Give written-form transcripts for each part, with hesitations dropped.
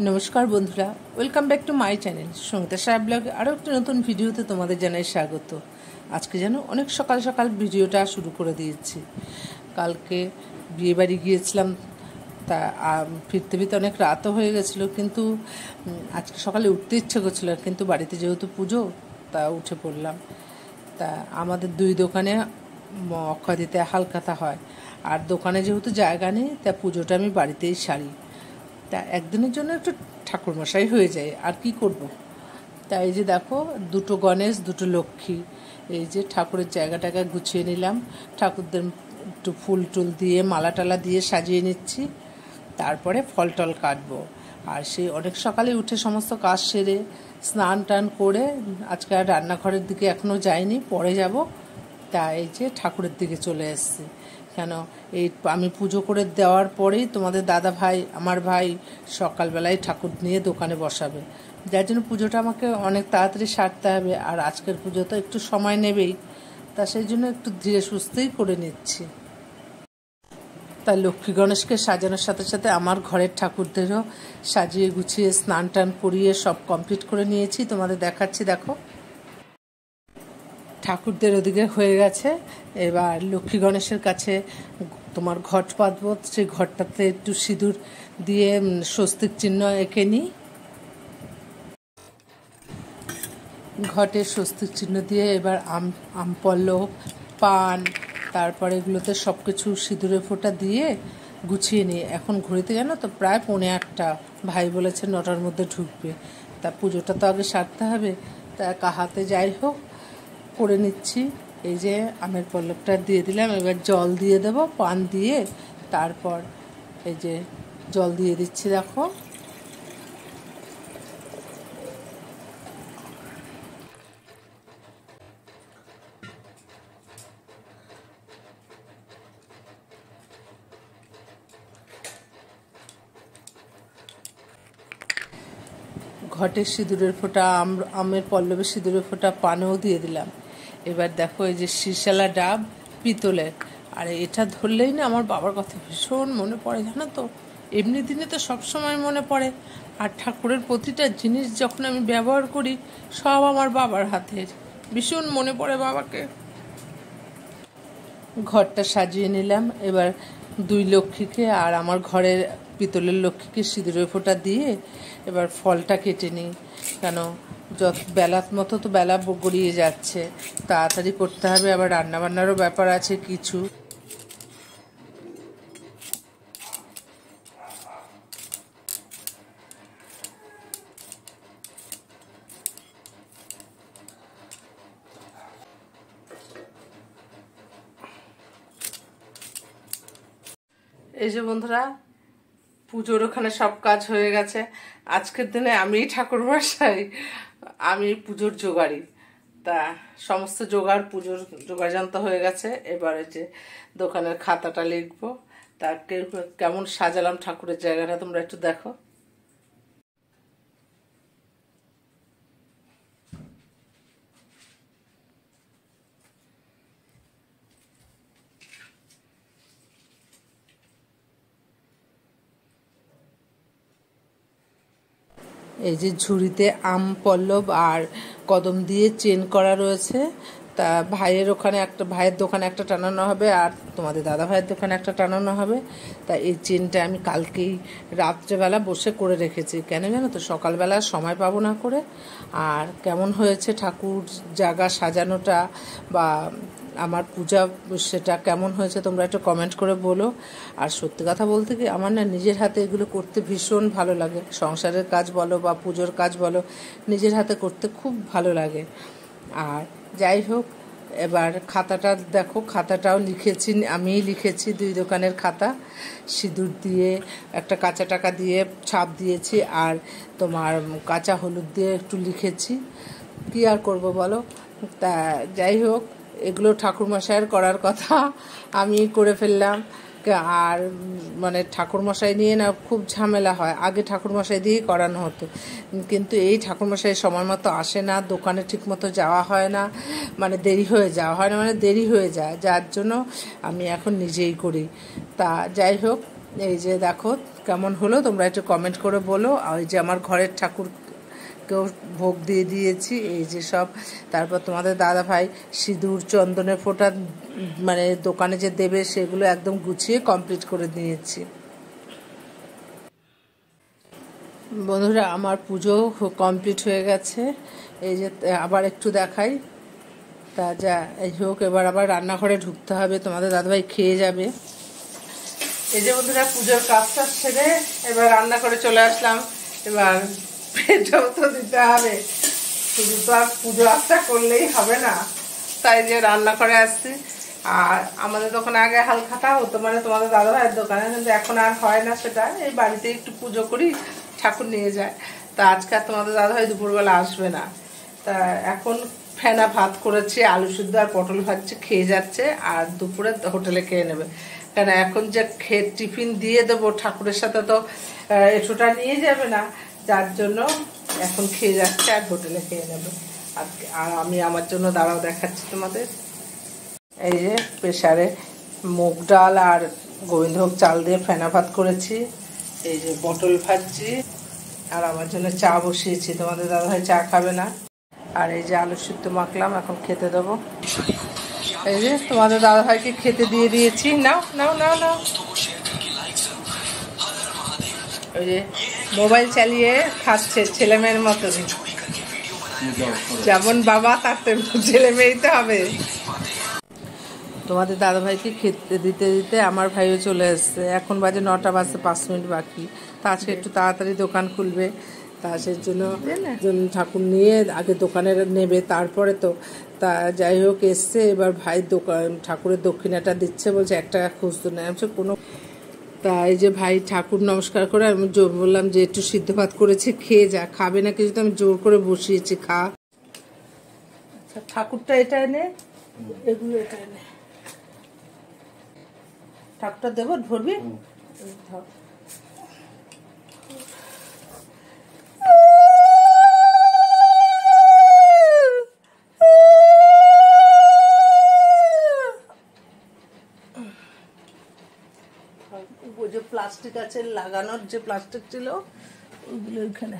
নমস্কার বন্ধুরা, welcome back to my channel Sangeeta Saha ব্লগে আরও একটি নতুন ভিডিওতে তোমাদের জানাই স্বাগত। আজকে যেন অনেক সকাল সকাল ভিডিওটা শুরু করে দিয়েছি। কালকে বিয়েবাড়ি গিয়েছিলাম, তা ফিরতে ফিরতে অনেক রাতও হয়ে গেছিলো, কিন্তু আজকে সকালে উঠতে ইচ্ছে করছিল, কিন্তু বাড়িতে যেহেতু পুজো তা উঠে পড়লাম। তা আমাদের দুই দোকানে অক্ষয় দিতে হালখাতা হয়, আর দোকানে যেহেতু জায়গা নেই তা পুজোটা আমি বাড়িতেই সারি। তা একদিনের জন্য একটু ঠাকুরমশাই হয়ে যায়, আর কি করব। তা এই যে দেখো, দুটো গণেশ দুটো লক্ষ্মী, এই যে ঠাকুরের জায়গাটাকে গুছিয়ে নিলাম, ঠাকুরদের একটু ফুল টুল দিয়ে মালা টালা দিয়ে সাজিয়ে নিচ্ছি, তারপরে ফল টল কাটবো। আর সেই অনেক সকালে উঠে সমস্ত কাজ সেরে স্নান টান করে আজকে আর রান্নাঘরের দিকে এখনও যাইনি, পরে যাব। তা এই যে ঠাকুরের দিকে চলে এসেছি, কেন এই আমি পুজো করে দেওয়ার পরেই তোমাদের দাদা ভাই, আমার ভাই সকালবেলায় ঠাকুর নিয়ে দোকানে বসাবে, যার জন্য পুজোটা আমাকে অনেক তাড়াতাড়ি সারতে হবে। আর আজকের পুজো তো একটু সময় নেবেই, তা সেই জন্য একটু ধীরে সুস্থেই করে নিচ্ছি। তাই লক্ষ্মী গণেশকে সাজানোর সাথে সাথে আমার ঘরের ঠাকুরদেরও সাজিয়ে গুছিয়ে স্নান টান করিয়ে সব কমপ্লিট করে নিয়েছি, তোমাদের দেখাচ্ছি। দেখো, ঠাকুরদের ওদিকে হয়ে গেছে, এবার লক্ষ্মী গণেশের কাছে তোমার ঘট পাতবো। সেই ঘরটাতে একটু সিঁদুর দিয়ে স্বস্তিক চিহ্ন এঁকে নিই, ঘটে স্বস্তিক চিহ্ন দিয়ে এবার আমপল্লব, পান, তারপরে এগুলোতে সব কিছু সিঁদুরে ফোঁটা দিয়ে গুছিয়ে নিই। এখন ঘুরিতে জানো তো প্রায় 8:45, ভাই বলেছে 9টার মধ্যে ঢুকবে, তা পুজোটা তো আগে সারতে হবে। তা কাহাতে যাই হোক করে নিচ্ছি। এই যে আমের পল্লবটা দিয়ে দিলাম, এবার জল দিয়ে দেব, পান দিয়ে তারপর এই যে জল দিয়ে দিচ্ছি। দেখো, ঘটের সিঁদুরের ফোঁটা, আমের পল্লবের সিঁদুরের ফোঁটা পানেও দিয়ে দিলাম। এবার দেখো, এই যে শিশালা ডাব পিতলের, আর এটা ধরলেই না আমার বাবার কথা ভীষণ মনে পড়ে, জানো তো। এমনি দিনে তো সবসময় মনে পড়ে, আর ঠাকুরের প্রতিটা জিনিস যখন আমি ব্যবহার করি সব আমার বাবার হাতের, ভীষণ মনে পড়ে বাবাকে। ঘরটা সাজিয়ে নিলাম, এবার দুই লক্ষ্মীকে আর আমার ঘরের পিতলের লক্ষ্মীকে সিঁদুরের ফোঁটা দিয়ে এবার ফলটা কেটে নিই, কেন যত বেলার মতো তো বেলা গড়িয়ে যাচ্ছে, তাড়াতাড়ি করতে হবে, আবার রান্নাবান্নারও ব্যাপার আছে কিছু। এই যে বন্ধুরা, পুজোর ওখানে সব কাজ হয়ে গেছে। আজকের দিনে আমি ঠাকুর মশাই, আমি পুজোর জোগাড়ি। তা সমস্ত জোগাড়, পুজোর জোগাড় জানতে হয়ে গেছে। এবারে যে দোকানের খাতাটা লিখবো, তা কেমন সাজালাম ঠাকুরের জায়গাটা তোমরা একটু দেখো। এই যে ঝুড়িতে আম পল্লব আর কদম দিয়ে চেন করা রয়েছে। তা ভাইয়ের ওখানে একটা, ভাইয়ের দোকানে একটা টানানো হবে, আর তোমাদের দাদা ভাইয়ের দোকানে একটা টানানো হবে। তা এই চেনটা আমি কালকেই রাত্রেবেলা বসে করে রেখেছি, কেন জানো তো, সকালবেলা সময় পাবো না করে। আর কেমন হয়েছে ঠাকুর জায়গা সাজানোটা বা আমার পূজা, সেটা কেমন হয়েছে তোমরা একটু কমেন্ট করে বলো। আর সত্যি কথা বলতে কি, আমার না নিজের হাতে এগুলো করতে ভীষণ ভালো লাগে। সংসারের কাজ বলো বা পুজোর কাজ বলো, নিজের হাতে করতে খুব ভালো লাগে। আর যাই হোক, এবার খাতাটা দেখো, খাতাটাও লিখেছি, আমিই লিখেছি, দুই দোকানের খাতা, সিঁদুর দিয়ে একটা কাঁচা টাকা দিয়ে ছাপ দিয়েছি, আর তোমার কাঁচা হলুদ দিয়ে একটু লিখেছি। কী আর করবো বলো। তা যাই হোক, এগুলো ঠাকুরমশাইয়ের করার কথা, আমি করে ফেললাম। আর মানে ঠাকুরমশাই নিয়ে না খুব ঝামেলা হয়, আগে ঠাকুরমশাই দিয়েই করানো হতো, কিন্তু এই ঠাকুরমশাই সময় মতো আসে না, দোকানে ঠিক মতো যাওয়া হয় না, মানে দেরি হয়ে যাওয়া হয় না, মানে দেরি হয়ে যায়, যার জন্য আমি এখন নিজেই করি। তা যাই হোক, এই যে দেখো কেমন হলো তোমরা একটু কমেন্ট করে বলো। আর ওই যে আমার ঘরের ঠাকুরকেও ভোগ দিয়ে দিয়েছি, এই যে সব। তারপর তোমাদের দাদা ভাই সিঁদুর চন্দনের ফোঁটা মানে দোকানে যে দেবে সেগুলো একদম গুছিয়ে কমপ্লিট করে দিয়েছি। বন্ধুরা আমার পুজো কমপ্লিট হয়ে গেছে। এই যে আবার একটু দেখাই। তা যা এই হোক, এবার আবার রান্নাঘরে ঢুকতে হবে, তোমাদের দাদাভাই খেয়ে যাবে। এই যে বন্ধুরা পুজোর কাজটা সেরে এবার রান্না করে চলে আসলাম। এবার পেটেও তো দিতে হবে, শুধু তো আর পুজো আচ্ছা করলেই হবে না, তাই যে রান্না করে আসছি। আর আমাদের দোকানে আগে হালখাতা হতো, মানে তোমাদের দাদাভাইয়ের দোকানে, কিন্তু এখন আর হয় না সেটা। এই বাড়িতে একটু পুজো করি, ঠাকুর নিয়ে যায়। তা আজকে আর তোমাদের দাদাভাই দুপুরবেলা আসবে না। তা এখন ফেনা ভাত করেছি, আলু সিদ্ধ আর পটল ভাজছে, খেয়ে যাচ্ছে। আর দুপুরে হোটেলে খেয়ে নেবে, কেন এখন যে খেয়ে টিফিন দিয়ে দেবো ঠাকুরের সাথে তো এটোটা নিয়ে যাবে না, যার জন্য এখন খেয়ে যাচ্ছে আর হোটেলে খেয়ে নেবে। আর আমি আমার জন্য দাঁড়াও দেখাচ্ছি তোমাদের। এই যে প্রেসারে মুগ ডাল আর গোবিন্দভোগ চাল দিয়ে ফেনা ভাত করেছি, এই যে পটল ভাজছি, আর আমার জন্য চা বসিয়েছি। তোমাদের দাদাভাই চা খাবে না। আর এই যে আলু সিদ্ধ মাখলাম, এখন খেতে দেবো। এই যে তোমাদের দাদাভাইকে খেতে দিয়ে দিয়েছি, নাও নাও নাও নাও। ওই যে মোবাইল চালিয়ে খাচ্ছে ছেলে মেয়ের মতনই, যেমন বাবা তার তেমন ছেলে মেয়েই তো হবে। তোমাদের দাদাভাইকে খেতে দিতে দিতে আমার ভাইও চলে এসছে। এখন বাজে 9টা বাজতে 5 মিনিট বাকি। তা আজকে একটু তাড়াতাড়ি দোকান খুলবে, তা সেই জন্য ঠাকুর নিয়ে আগে দোকানে নেবে, তারপরে তো। তা যাই হোক এসছে, এবার ভাই ঠাকুরের দক্ষিণাটা দিচ্ছে, বলছে 1 টাকা খুঁজতো না কোনো। তা এই যে ভাই ঠাকুর নমস্কার করে আমি বললাম যে একটু সিদ্ধ ভাত করেছি, খেয়ে যা। খাবে না কিছু, তো আমি জোর করে বসিয়েছি, খা। আচ্ছা ঠাকুরটা এটা এনে, এগুলো এটা এনে ঠাকুরটা দেবো, ধরবি। ওই যে প্লাস্টিক আছে লাগানোর, যে প্লাস্টিক ছিল ওইগুলো ওইখানে।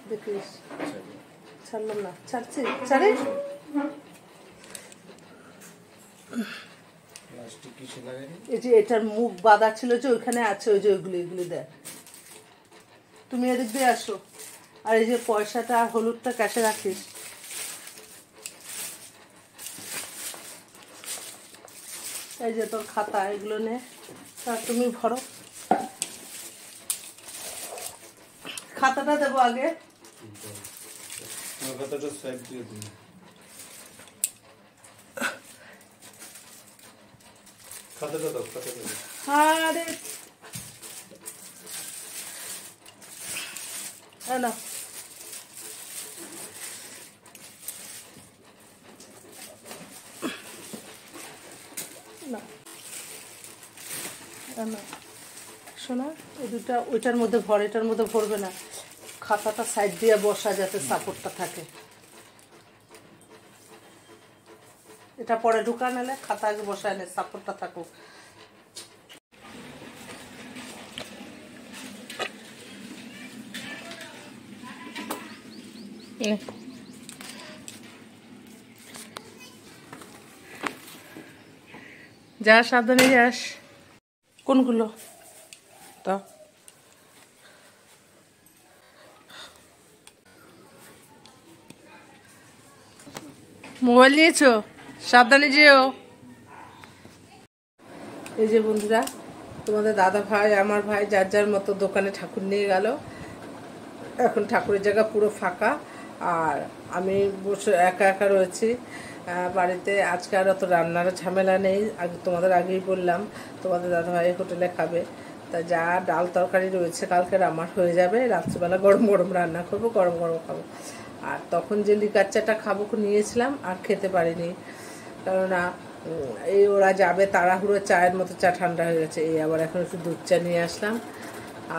দেখিস ছাড়লাম না, ছাড়ছি ছাড়ে। এই যে এটার মুখ বাঁধা ছিল, যে ওইখানে আছে, ওই যে ওইগুলো, এগুলি দেখ। তুমি এদিক দিয়ে আসো। আর এই যে পয়সাটা আর হলুদটা ক্যাশে রাখিস। এই যে তোর খাতা, এগুলো নে, তা তুমি ভরো। খাতাটা দেবো আগে। আরে না, শোনা, ওই দুটা ওইটার মধ্যে ভর, এটার মধ্যে ভরবে না। খাতাটা সাইড দিয়ে বসা, যাতে সাপোর্টটা থাকে। এটা পরে ঢুকা নিলে, খাতা আগে বসায় নে, সাপোর্টটা থাকুক। যা, সাবধানে যাস। কোনগুলো তা মোবাইল নিয়েছো? সাবধানে যেও। এই যে বন্ধুরা তোমাদের দাদা ভাই আমার ভাই যার যার মতো দোকানে ঠাকুর নিয়ে গেল। এখন ঠাকুরের জায়গা পুরো ফাঁকা, আর আমি বসে একা একা রয়েছি বাড়িতে। আজকে আর অত রান্নার ঝামেলা নেই, তোমাদের আগেই বললাম তোমাদের দাদাভাই হোটেলে খাবে। তা যা ডাল তরকারি রয়েছে কালকের আমার হয়ে যাবে, রাত্রিবেলা গরম গরম রান্না করবো, গরম গরম খাবো। আর তখন যে লিকার চাটা খাবো নিয়েছিলাম, আর খেতে পারিনি, কেননা এই ওরা যাবে তাড়াহুড়ো, চায়ের মতো চা ঠান্ডা হয়ে গেছে। এই আবার এখন একটু দুধ চা নিয়ে আসলাম।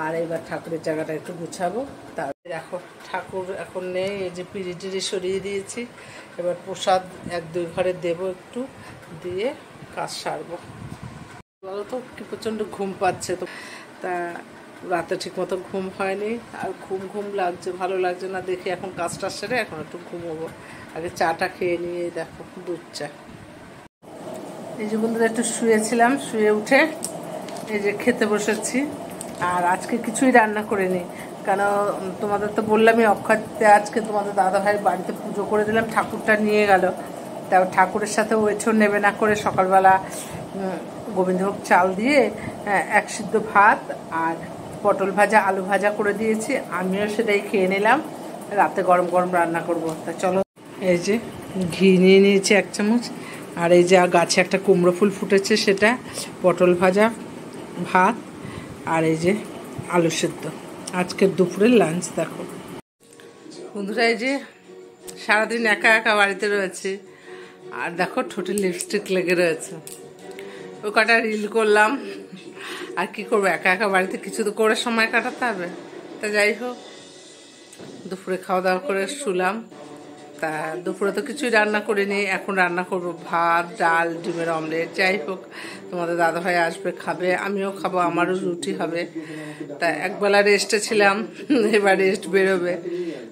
আর এবার ঠাকুরের জায়গাটা একটু গুছাবো। তার দেখো ঠাকুর এখন নেই, এই যে পিড়ি টিড়ি সরিয়ে দিয়েছি। এবার প্রসাদ 1-2 ঘরে দেবো, একটু দিয়ে কাজ সারবো। বলো তো কি প্রচণ্ড ঘুম পাচ্ছে, তো তা রাতে ঠিক মতো ঘুম হয়নি, আর ঘুম লাগছে, ভালো লাগছে না। দেখি এখন কাজটা সেরে এখন একটু ঘুমোবো। আগে চাটা খেয়ে নিয়ে দেখো দুধ চা। এই যে বন্ধুরা একটু শুয়েছিলাম, শুয়ে উঠে এই যে খেতে বসেছি। আর আজকে কিছুই রান্না করিনি, কেন তোমাদের তো বললামই অক্ষয়তে আজকে তোমাদের দাদাভাইয়ের বাড়িতে পুজো করে দিলাম, ঠাকুরটা নিয়ে গেল। তাও ঠাকুরের সাথে ওইঠো নেবে না করে সকালবেলা গোবিন্দভোগ চাল দিয়ে 1 সিদ্ধ ভাত আর পটল ভাজা আলু ভাজা করে দিয়েছি। আমিও সেটাই খেয়ে নিলাম। রাতে গরম গরম রান্না করব। তা চলো, এই যে ঘি নিয়ে নিয়েছি 1 চামচ, আর এই যে গাছে একটা কুমড়ো ফুল ফুটেছে সেটা, পটল ভাজা, ভাত, আর এই যে আলু সিদ্ধ। আজকের দুপুরের লাঞ্চ। দেখো বন্ধুরা, এই যে সারাদিন একা একা বাড়িতে রয়েছে, আর দেখো ঠোঁটে লিপস্টিক লেগে রয়েছে। ওই কটা রিল করলাম, আর কি করবো, একা একা বাড়িতে কিছু তো করে সময় কাটাতে হবে। তা যাই হোক, দুপুরে খাওয়া দাওয়া করে শুলাম। তা দুপুরে তো কিছুই রান্না করিনি, এখন রান্না করব ভাত, ডাল, ডিমের অমলেট। যাই হোক, তোমাদের দাদাভাই আসবে, খাবে, আমিও খাবো, আমারও রুটি হবে। তা একবেলা রেস্টে ছিলাম, এবার রেস্ট বেরোবে।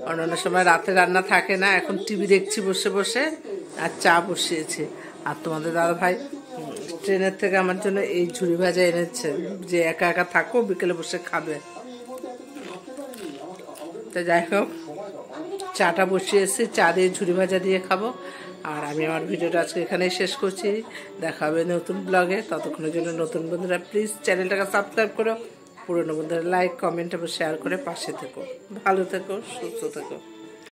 অন্যান্য সময় রাতে রান্না থাকে না। এখন টিভি দেখছি বসে বসে, আর চা বসিয়েছি। আর তোমাদের দাদাভাই ট্রেনের থেকে আমার জন্য এই ঝুড়ি ভাজা এনেছে, যে একা একা থাকো, বিকেলে বসে খাবে। তা যাই হোক, চাটা বসিয়েছি, চা দিয়ে ঝুড়ি ভাজা দিয়ে খাবো। আর আমি আমার ভিডিওটা আজকে এখানেই শেষ করছি। দেখা হবে নতুন ব্লগে। ততক্ষণের জন্য নতুন বন্ধুরা প্লিজ চ্যানেলটাকে সাবস্ক্রাইব করো, পুরনো বন্ধুরা লাইক, কমেন্ট এবং শেয়ার করে পাশে থেকো। ভালো থেকো, সুস্থ থেকো।